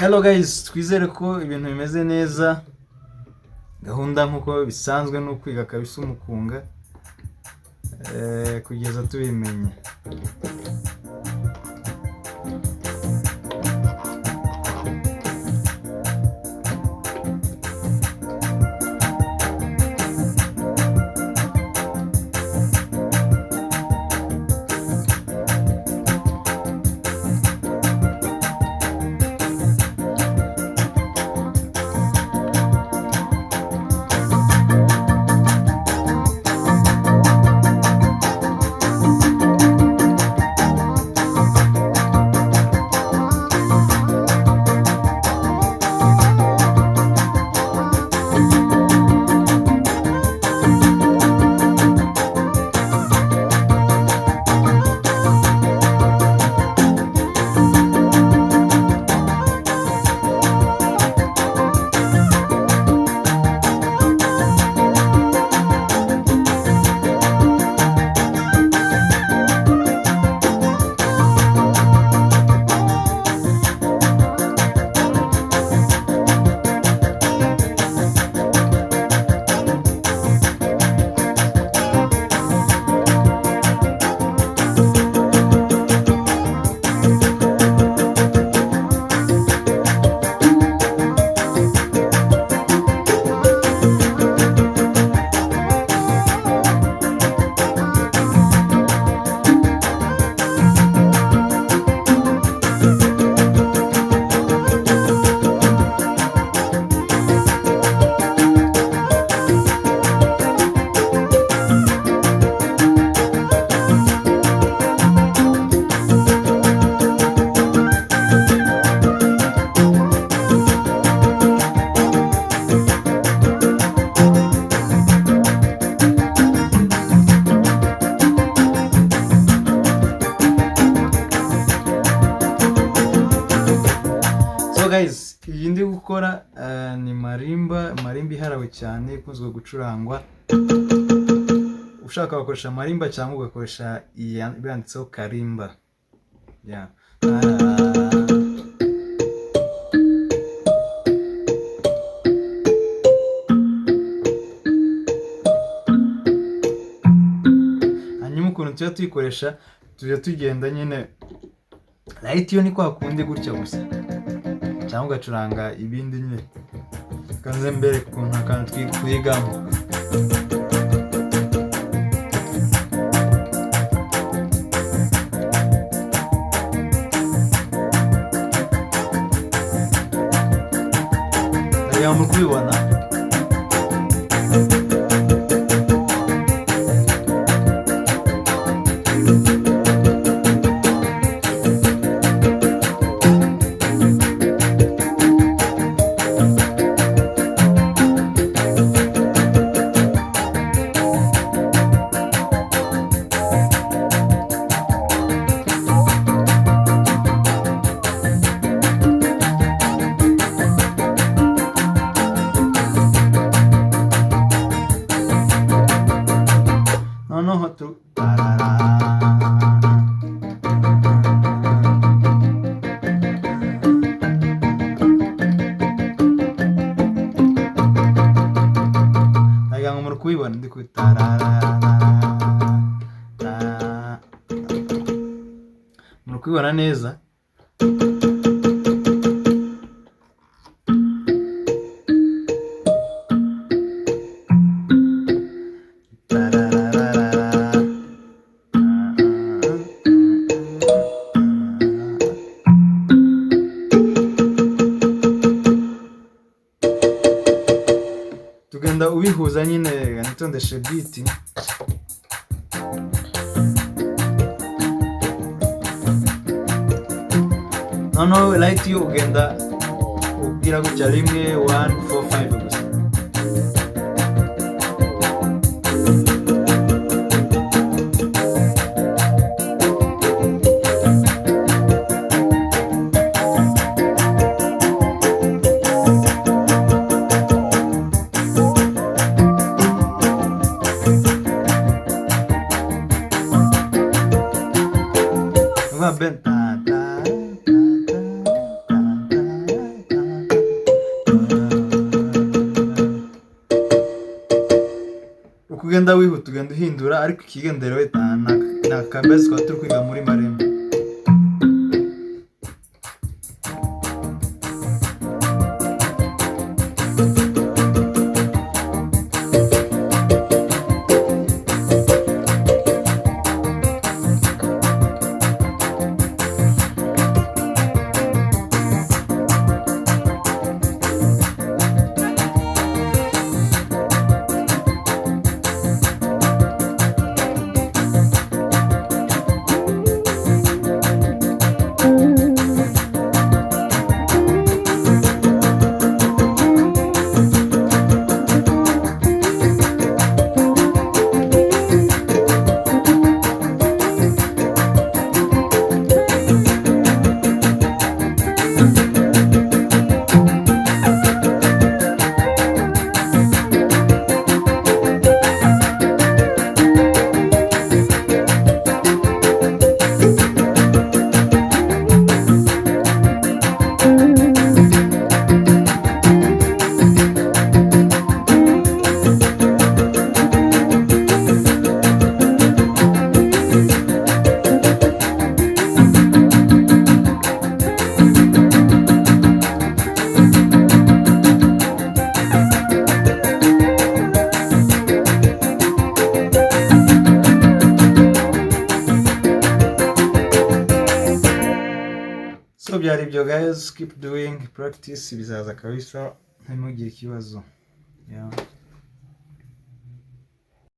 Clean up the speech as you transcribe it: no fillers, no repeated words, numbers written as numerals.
Hello guys, twizere ko ibintu bimeze neza. Gahunda nkuko bisanzwe no kwiga kabisa umukunga kugeza tubimenye. Guys, iyi ndi gukora ni marimba iharawe cyane ikunzwe gucurangwa. Ushaka gukoresha marimba cyangwa ugakoresha yanditseho karimba. Yeah. Hanyuma ukuntu tuba tuyikoresha tujya tugenda nyine right yo ni kwa kundi gutya gusa cyangwa ugacuranga ibindi nyine kanze mbere ukuntu akantu twigamo. Ndagira ngo kubibona noneho ndagira ngo muri kubibona ndi muri kubibona neza. Tugenda ubihuza nyine nitondeshe beat. Noneho light yo ugenda ubwira gutya rimwe 1 4 5 gusa. Ben ugenda wihuta ugenda uhindura ariko ikigendera we na kambezi twaba turi kwiga muri Marimba. So byari ibyo guys, keep doing practice, bizaza kabisa ntimugire ikibazo. Yeah.